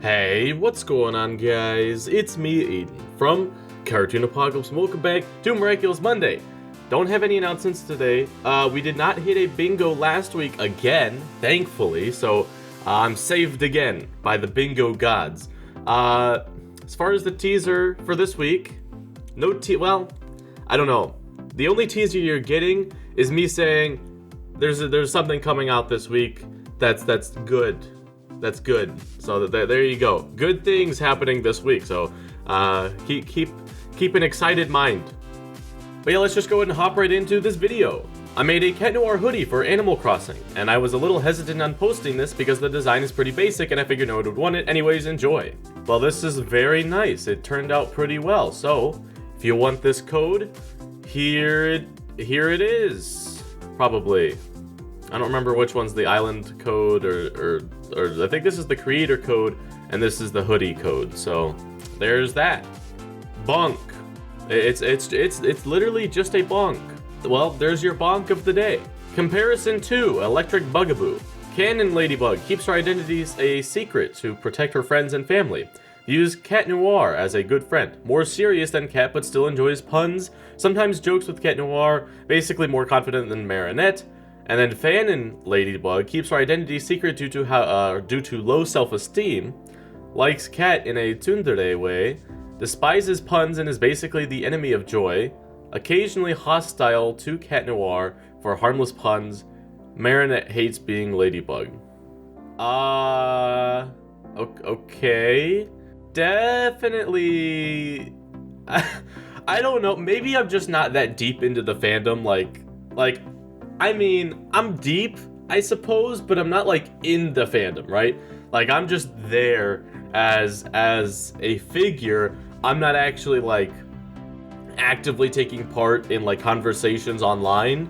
Hey, what's going on, guys? It's me, Adrian, from Cartoon Apocalypse, and welcome back to Miraculous Monday. Don't have any announcements today. We did not hit a bingo last week again, thankfully, so I'm saved again by the bingo gods. As far as the teaser for this week, well, I don't know. The only teaser you're getting is me saying there's something coming out this week that's good. That's good. So there you go. Good things happening this week. So keep an excited mind. But yeah, let's just go ahead and hop right into this video. I made a Cat Noir hoodie for Animal Crossing, and I was a little hesitant on posting this because the design is pretty basic and I figured no one would want it anyways. Enjoy. Well, this is very nice. It turned out pretty well. So if you want this code, here it is. Probably. I don't remember which one's the island code or I think this is the creator code and this is the hoodie code. So there's that. Bonk. It's literally just a bonk. Well, there's your bonk of the day. Comparison 2, Electric Bugaboo. Canon Ladybug keeps her identities a secret to protect her friends and family. Views Cat Noir as a good friend. More serious than Cat but still enjoys puns. Sometimes jokes with Cat Noir. Basically more confident than Marinette. And then Fanon Ladybug keeps her identity secret due to low self-esteem, likes Cat in a tsundere way, despises puns and is basically the enemy of joy, occasionally hostile to Cat Noir for harmless puns. Marinette hates being Ladybug. Okay. Definitely. I don't know. Maybe I'm just not that deep into the fandom. Like. I mean, I'm deep, I suppose, but I'm not, like, in the fandom, right? Like, I'm just there as a figure. I'm not actually, like, actively taking part in, like, conversations online.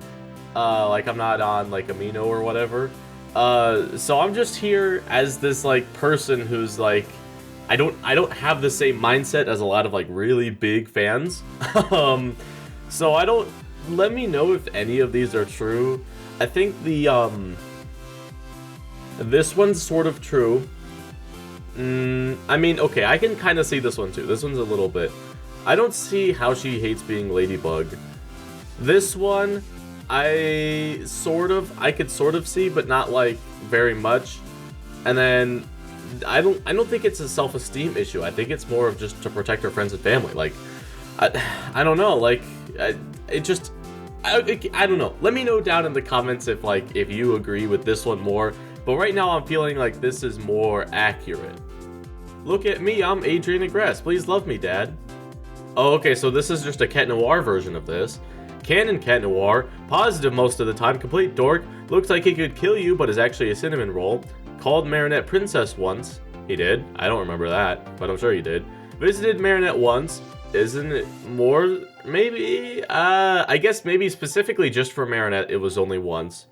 Like, I'm not on, like, Amino or whatever. So I'm just here as this, like, person who's, like, I don't have the same mindset as a lot of, like, really big fans. So I don't... Let me know if any of these are true. I think this one's sort of true. I mean, okay, I can kind of see this one too. This one's a little bit. I don't see how she hates being Ladybug. This one, I could sort of see, but not like very much. And then I don't think it's a self-esteem issue. I think it's more of just to protect her friends and family. Like, I don't know. Like, I don't know. Let me know down in the comments if you agree with this one more. But right now I'm feeling like this is more accurate. Look at me, I'm Adrian Agress. Please love me, Dad. Oh, okay, so this is just a Cat Noir version of this. Canon Cat Noir, positive most of the time, complete dork, looks like he could kill you but is actually a cinnamon roll. Called Marinette Princess once. He did. I don't remember that, but I'm sure he did. Visited Marinette once. Isn't it more? Maybe? I guess maybe specifically just for Marinette, it was only once.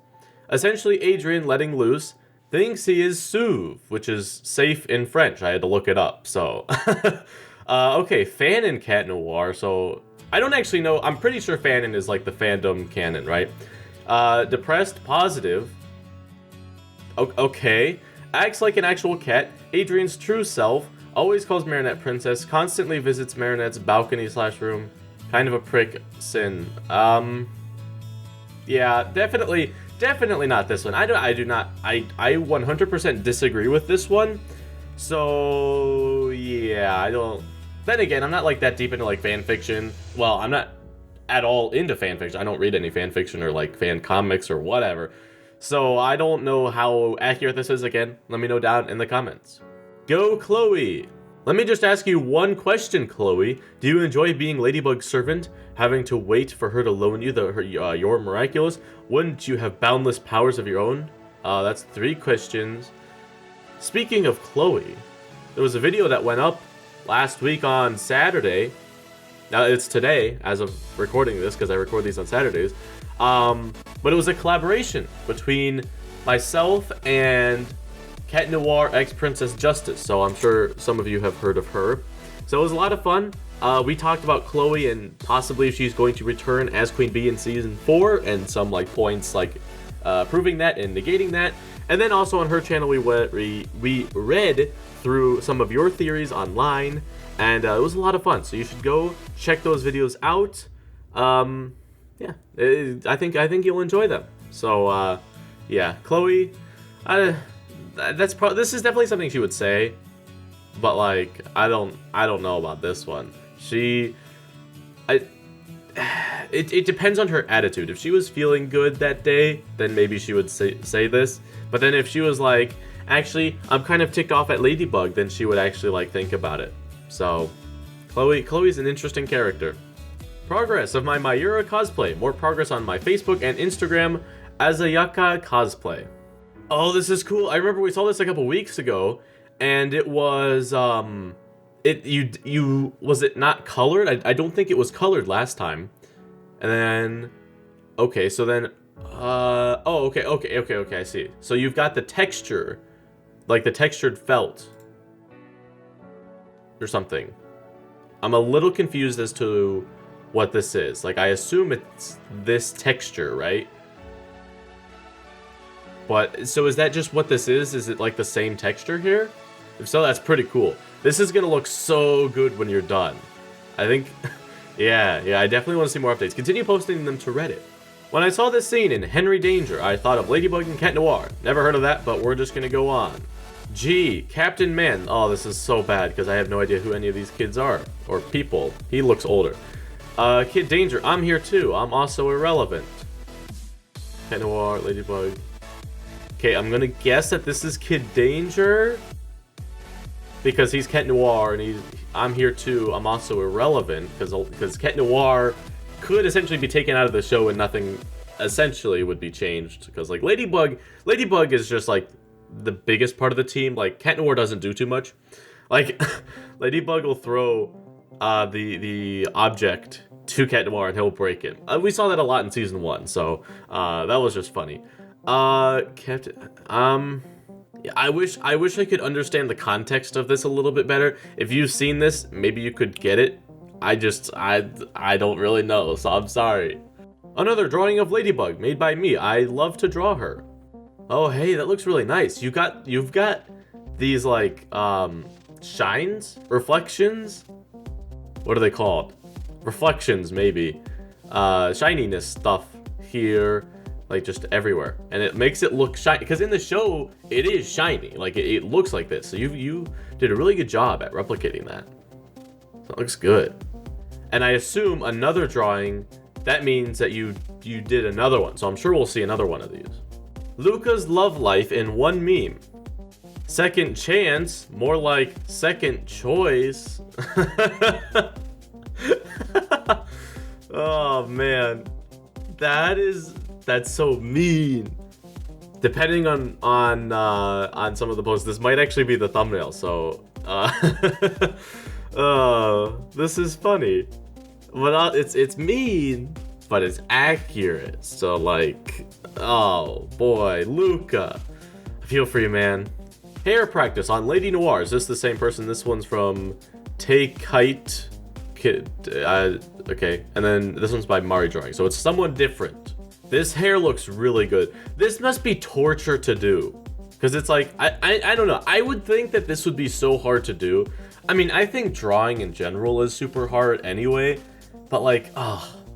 Essentially, Adrian letting loose thinks he is sauve, which is safe in French. I had to look it up, so. Okay, Fanon Cat Noir, so. I don't actually know. I'm pretty sure Fanon is like the fandom canon, right? Depressed, positive. Okay. Acts like an actual cat. Adrian's true self. Always calls Marinette Princess, constantly visits Marinette's balcony/room. Kind of a prick sin. Yeah, definitely not this one. I 100% disagree with this one. So, yeah, I don't... Then again, I'm not like that deep into like fan fiction. Well, I'm not at all into fan fiction. I don't read any fan fiction or like fan comics or whatever. So I don't know how accurate this is. Again, let me know down in the comments. Go Chloe! Let me just ask you one question, Chloe. Do you enjoy being Ladybug's servant? Having to wait for her to loan you your Miraculous? Wouldn't you have boundless powers of your own? That's 3 questions. Speaking of Chloe, there was a video that went up last week on Saturday. Now it's today, as of recording this, because I record these on Saturdays. But it was a collaboration between myself and Cat Noir X Princess Justice, so I'm sure some of you have heard of her. So it was a lot of fun. We talked about Chloe and possibly if she's going to return as Queen Bee in Season 4, and some like points like proving that and negating that. And then also on her channel, we read through some of your theories online, and it was a lot of fun. So you should go check those videos out. Yeah, I think you'll enjoy them. So yeah, Chloe, this is definitely something she would say, but like I don't know about this one. It depends on her attitude. If she was feeling good that day, then maybe she would say this. But then if she was like, actually, I'm kind of ticked off at Ladybug, then she would actually like think about it. So, Chloe's an interesting character. Progress of my Mayura cosplay. More progress on my Facebook and Instagram, Azayaka cosplay. Oh, this is cool. I remember we saw this a couple weeks ago, and it was was it not colored? I don't think it was colored last time. And then, okay, so then, oh, okay, I see. So you've got the texture, like the textured felt, or something. I'm a little confused as to what this is. Like, I assume it's this texture, right? But, so is that just what this is? Is it like the same texture here? If so, that's pretty cool. This is gonna look so good when you're done. I think... Yeah, I definitely want to see more updates. Continue posting them to Reddit. When I saw this scene in Henry Danger, I thought of Ladybug and Cat Noir. Never heard of that, but we're just gonna go on. G, Captain Man. Oh, this is so bad, because I have no idea who any of these kids are. Or people. He looks older. Kid Danger, I'm here too. I'm also irrelevant. Cat Noir, Ladybug. Okay, I'm gonna guess that this is Kid Danger. Because he's Cat Noir, and I'm here too. I'm also irrelevant because Cat Noir could essentially be taken out of the show and nothing essentially would be changed. Because like Ladybug is just like the biggest part of the team. Like Cat Noir doesn't do too much. Like Ladybug will throw the object to Cat Noir and he'll break it. We saw that a lot in season 1, so that was just funny. I wish I could understand the context of this a little bit better. If you've seen this, maybe you could get it. I don't really know, so I'm sorry. Another drawing of Ladybug made by me. I love to draw her. Oh, hey, that looks really nice. You've got these like shines, reflections. What are they called? Reflections, maybe. Shininess stuff here. Like just everywhere, and it makes it look shiny because in the show it is shiny, like it looks like this. So you did a really good job at replicating that. So it looks good. And I assume another drawing, that means that you did another one. So I'm sure we'll see another one of these. Luka's love life in one meme. Second chance, more like second choice. Oh man, that's so mean. Depending on some of the posts, this might actually be the thumbnail. So, this is funny, but it's mean, but it's accurate. So like, oh boy, Luka, I feel for you, man. Hair practice on Lady Noir. Is this the same person? This one's from Take Kite Kid. Okay, and then this one's by Mari Drawing. So it's someone different. This hair looks really good. This must be torture to do. Because it's like, I don't know. I would think that this would be so hard to do. I mean, I think drawing in general is super hard anyway. But like,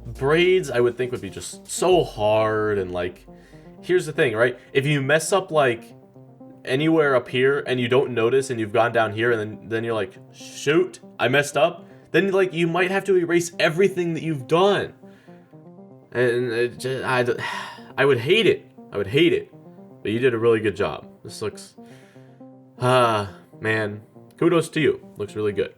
braids I would think would be just so hard. And like, here's the thing, right? If you mess up like anywhere up here and you don't notice and you've gone down here and then you're like, shoot, I messed up. Then like, you might have to erase everything that you've done. And I would hate it. I would hate it. But you did a really good job. This looks... man. Kudos to you. Looks really good.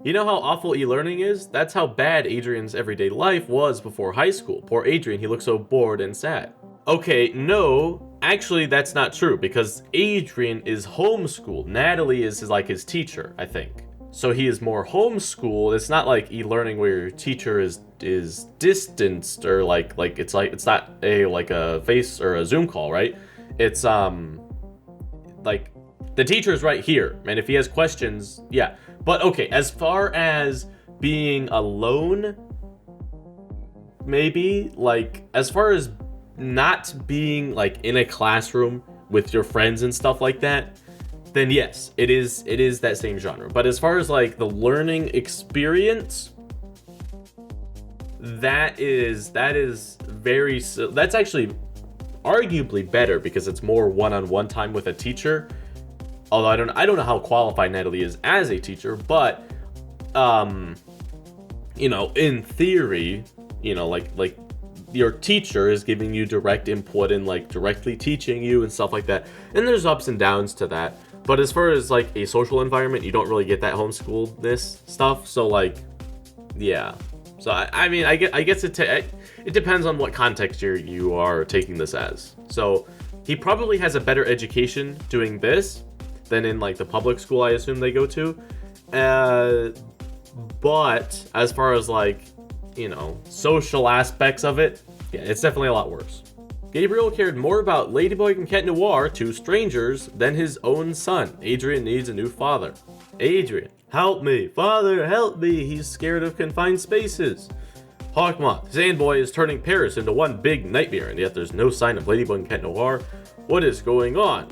You know how awful e-learning is? That's how bad Adrian's everyday life was before high school. Poor Adrian, he looked so bored and sad. Okay, no. Actually, that's not true, because Adrian is homeschooled. Natalie is like his teacher, I think. So he is more homeschooled. It's not like e-learning where your teacher is distanced or like it's not a face or a Zoom call, right? It's like the teacher's right here, and if he has questions, yeah. But okay, as far as being alone, maybe like as far as not being like in a classroom with your friends and stuff like that, then yes, it is that same genre. But as far as like the learning experience, that's actually arguably better because it's more one-on-one time with a teacher. Although I don't know how qualified Natalie is as a teacher, but you know, in theory, you know, like your teacher is giving you direct input and like directly teaching you and stuff like that. And there's ups and downs to that. But as far as like a social environment, you don't really get that homeschooledness stuff. So like, yeah. So I mean, I guess it depends on what context you are taking this as. So he probably has a better education doing this than in like the public school I assume they go to. But as far as like, you know, social aspects of it, yeah, it's definitely a lot worse. Gabriel cared more about Ladybug and Cat Noir, two strangers, than his own son. Adrian needs a new father. Adrian, help me. Father, help me. He's scared of confined spaces. Hawkmoth, Sandboy is turning Paris into one big nightmare, and yet there's no sign of Ladybug and Cat Noir. What is going on?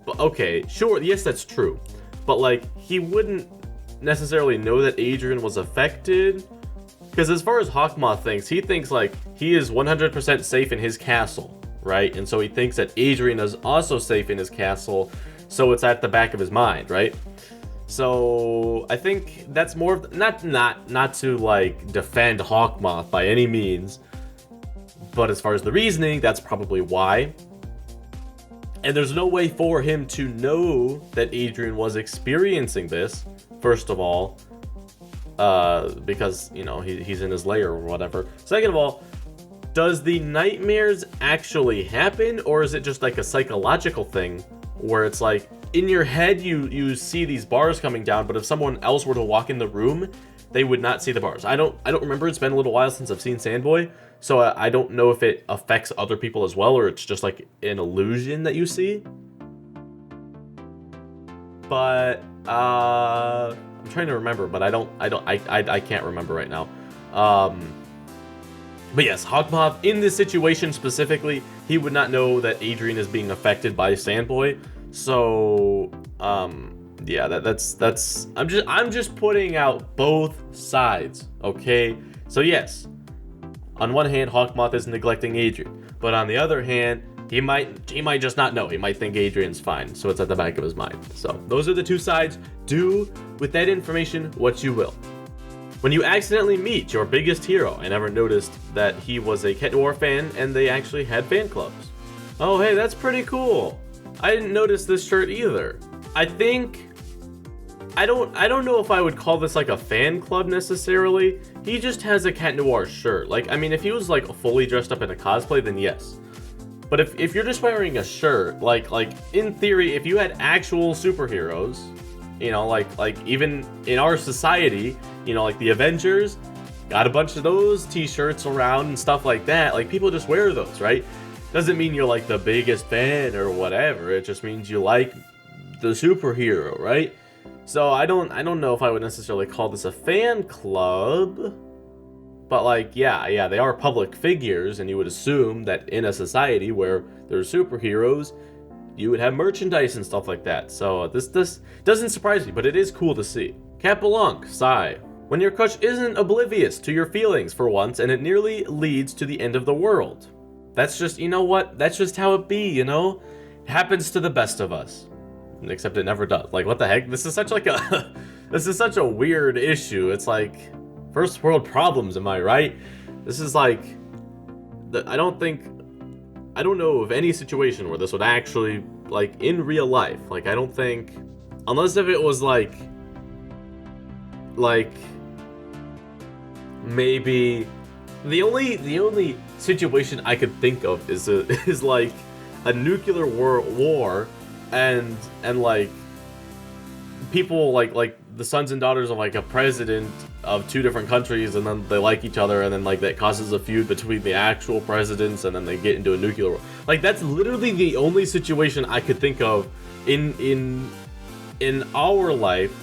But okay, sure, yes, that's true. But like, he wouldn't necessarily know that Adrian was affected. Because as far as Hawkmoth thinks, he thinks like he is 100% safe in his castle, right? And so he thinks that Adrian is also safe in his castle, so it's at the back of his mind, right? So I think that's more of not to like defend Hawkmoth by any means, but as far as the reasoning, that's probably why. And there's no way for him to know that Adrian was experiencing this, first of all. Because, you know, he's in his lair or whatever. Second of all, does the nightmares actually happen, or is it just like a psychological thing where it's like in your head you see these bars coming down, but if someone else were to walk in the room, they would not see the bars? I don't remember. It's been a little while since I've seen Sandboy, so I don't know if it affects other people as well, or it's just like an illusion that you see. But I'm trying to remember, but I can't remember right now. But yes, Hawkmoth, in this situation specifically, he would not know that Adrian is being affected by Sandboy. So, yeah, that's I'm just putting out both sides, okay? So yes, on one hand, Hawkmoth is neglecting Adrian, but on the other hand, he might just not know. He might think Adrian's fine, so it's at the back of his mind. So those are the two sides. Do with that information what you will. When you accidentally meet your biggest hero, I never noticed that he was a Cat Noir fan and they actually had fan clubs. Oh hey, that's pretty cool. I didn't notice this shirt either. I don't know if I would call this like a fan club necessarily. He just has a Cat Noir shirt. Like, I mean, if he was like fully dressed up in a cosplay, then yes. But if you're just wearing a shirt, like in theory, if you had actual superheroes, you know, like even in our society, you know, like the Avengers, got a bunch of those t-shirts around and stuff like that. Like, people just wear those, right? Doesn't mean you're like the biggest fan or whatever. It just means you like the superhero, right? So I don't know if I would necessarily call this a fan club. But like, yeah, they are public figures, and you would assume that in a society where there's superheroes, you would have merchandise and stuff like that. So this doesn't surprise me, but it is cool to see. Capelunk, sigh. When your crush isn't oblivious to your feelings for once, and it nearly leads to the end of the world. That's just, you know what? That's just how it be, you know? It happens to the best of us. Except it never does. Like, what the heck? This is such like a this is such a weird issue. It's like first world problems, am I right? This is like I don't know of any situation where this would actually, like, in real life. Like, I don't think, unless if it was like maybe the only situation I could think of is like a nuclear war and like people like the sons and daughters of like a president of two different countries, and then they like each other, and then like that causes a feud between the actual presidents, and then they get into a nuclear war. Like, that's literally the only situation I could think of in our life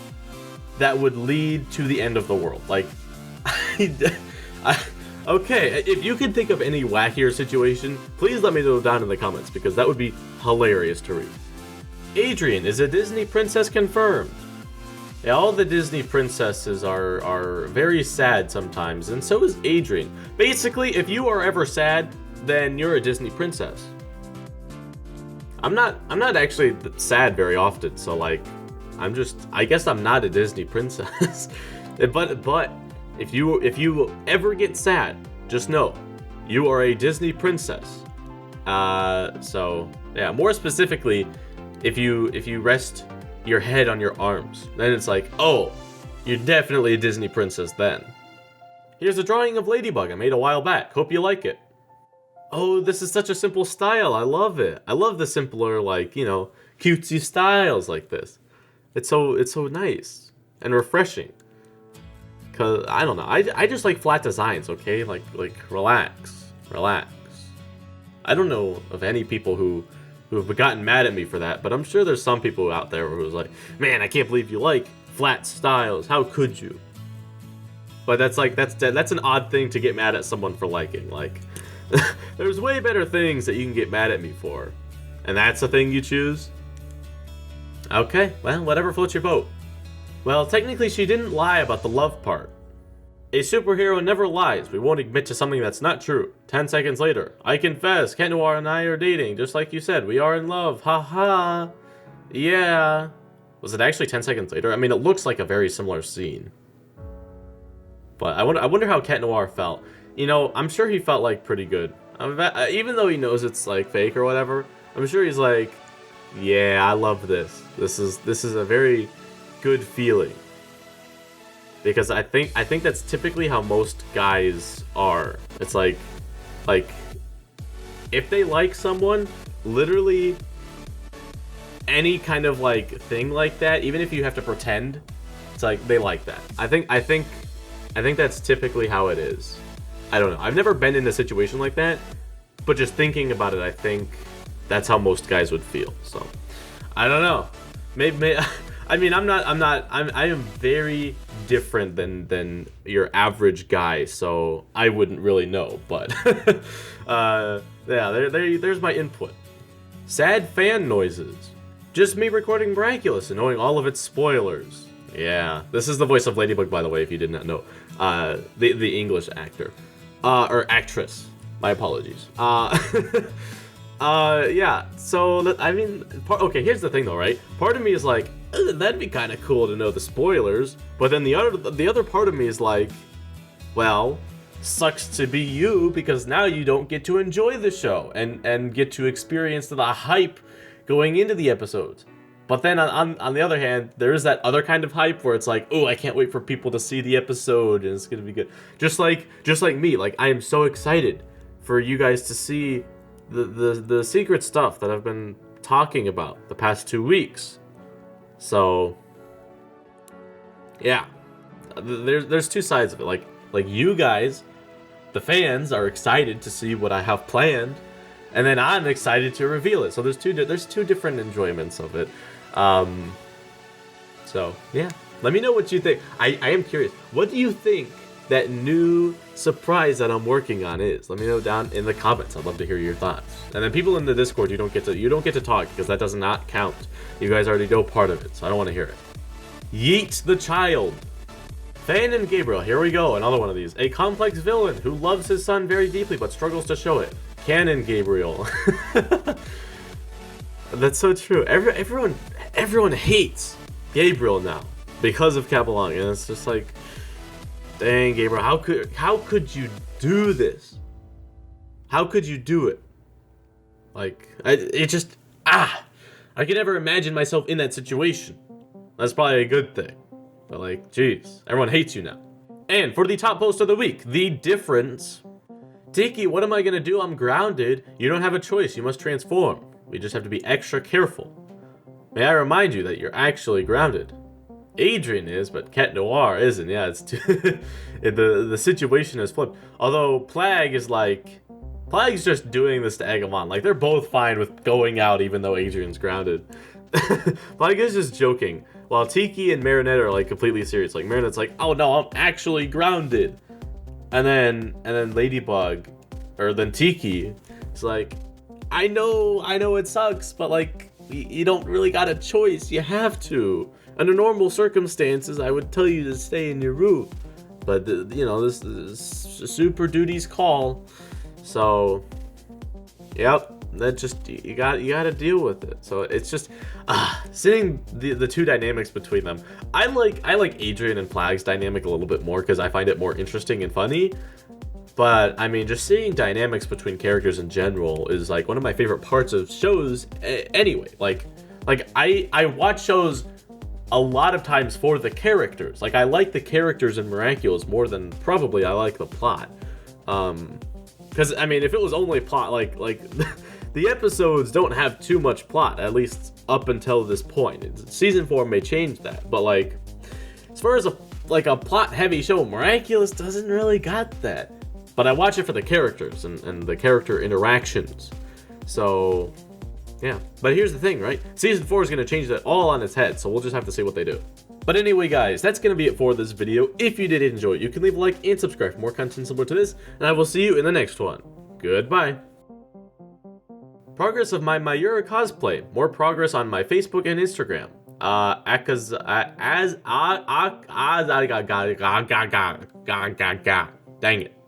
that would lead to the end of the world. Like, okay, if you can think of any wackier situation, please let me know down in the comments, because that would be hilarious to read. Adrian, is a Disney princess confirmed? Yeah, all the Disney princesses are very sad sometimes, and so is Adrian. Basically, if you are ever sad, then you're a Disney princess. I'm not actually sad very often, so like, I guess I'm not a Disney princess. but if you ever get sad, just know you are a Disney princess. So yeah, more specifically, if you rest your head on your arms, then it's like, oh, you're definitely a Disney princess then. Here's a drawing of Ladybug I made a while back. Hope you like it. Oh, this is such a simple style. I love it. I love the simpler, like, you know, cutesy styles like this. It's so nice and refreshing. Cause I don't know. I just like flat designs, okay? Like relax. I don't know of any people who have gotten mad at me for that, but I'm sure there's some people out there who's like, man, I can't believe you like flat styles. How could you? But that's an odd thing to get mad at someone for liking. Like, there's way better things that you can get mad at me for, and that's the thing you choose? Okay, well, whatever floats your boat. Well, technically she didn't lie about the love part. A superhero never lies. We won't admit to something that's not true. 10 seconds later. I confess, Cat Noir and I are dating, just like you said. We are in love. Ha ha. Yeah. Was it actually 10 seconds later? I mean, it looks like a very similar scene. But I wonder how Cat Noir felt. You know, I'm sure he felt like pretty good. Even though he knows it's like fake or whatever, I'm sure he's like, yeah, I love this. This is a very good feeling. Because I think that's typically how most guys are. It's like if they like someone, literally any kind of like thing like that, even if you have to pretend, it's like they like that. I think that's typically how it is. I don't know. I've never been in a situation like that, but just thinking about it, I think that's how most guys would feel. So, I don't know. Maybe I mean, I am very different than your average guy, so I wouldn't really know. But yeah, there's my input. Sad fan noises. Just me recording Miraculous and knowing all of its spoilers. Yeah, this is the voice of Ladybug, by the way, if you did not know. The English actor. Or actress. My apologies. Yeah, so, I mean, okay, here's the thing though, right? Part of me is like, that'd be kind of cool to know the spoilers, but then the other part of me is like, well, sucks to be you, because now you don't get to enjoy the show and get to experience the hype going into the episodes. But then on the other hand, there is that other kind of hype where it's like, oh, I can't wait for people to see the episode and it's gonna be good. Just like me, like I am so excited for you guys to see the secret stuff that I've been talking about the past 2 weeks. So yeah, there's two sides of it. Like you guys, the fans, are excited to see what I have planned, and then I'm excited to reveal it. So there's two different enjoyments of it. So yeah, let me know what you think. I am curious. What do you think that new surprise that I'm working on is? Let me know down in the comments. I'd love to hear your thoughts. And then people in the Discord, you don't get to talk because that does not count. You guys already know part of it, so I don't want to hear it. Yeet the child. Fan and Gabriel, here we go. Another one of these. A complex villain who loves his son very deeply but struggles to show it. Canon Gabriel. That's so true. Everyone hates Gabriel now because of Capelong, and it's just like, dang, Gabriel, how could you do this? How could you do it? Like, I could never imagine myself in that situation. That's probably a good thing. But like, jeez, everyone hates you now. And for the top post of the week, the difference. Tiki, what am I gonna do? I'm grounded. You don't have a choice. You must transform. We just have to be extra careful. May I remind you that you're actually grounded. Adrian is, but Cat Noir isn't. Yeah, it's the situation is flipped. Although Plag's just doing this to egg him on. Like, they're both fine with going out even though Adrian's grounded. Plag is just joking, while Tiki and Marinette are like completely serious. Like, Marinette's like, oh no, I'm actually grounded. And then Ladybug, or then Tiki, is like, I know it sucks, but like, you don't really got a choice. You have to. Under normal circumstances, I would tell you to stay in your room, but you know, this is Super Duty's call. So, yep, that just you got to deal with it. So it's just seeing the two dynamics between them. I like Adrian and Flag's dynamic a little bit more because I find it more interesting and funny. But I mean, just seeing dynamics between characters in general is like one of my favorite parts of shows. Anyway, like I watch shows a lot of times for the characters. Like, I like the characters in Miraculous more than probably I like the plot. Because I mean, if it was only plot, like the episodes don't have too much plot, at least up until this point. Season 4 may change that, but like, as far as a plot heavy show, Miraculous doesn't really got that. But I watch it for the characters and the character interactions. So yeah, but here's the thing, right? Season 4 is going to change that all on its head, so we'll just have to see what they do. But anyway, guys, that's going to be it for this video. If you did enjoy it, you can leave a like and subscribe for more content similar to this, and I will see you in the next one. Goodbye. Progress of my Mayura cosplay. More progress on my Facebook and Instagram. Dang it.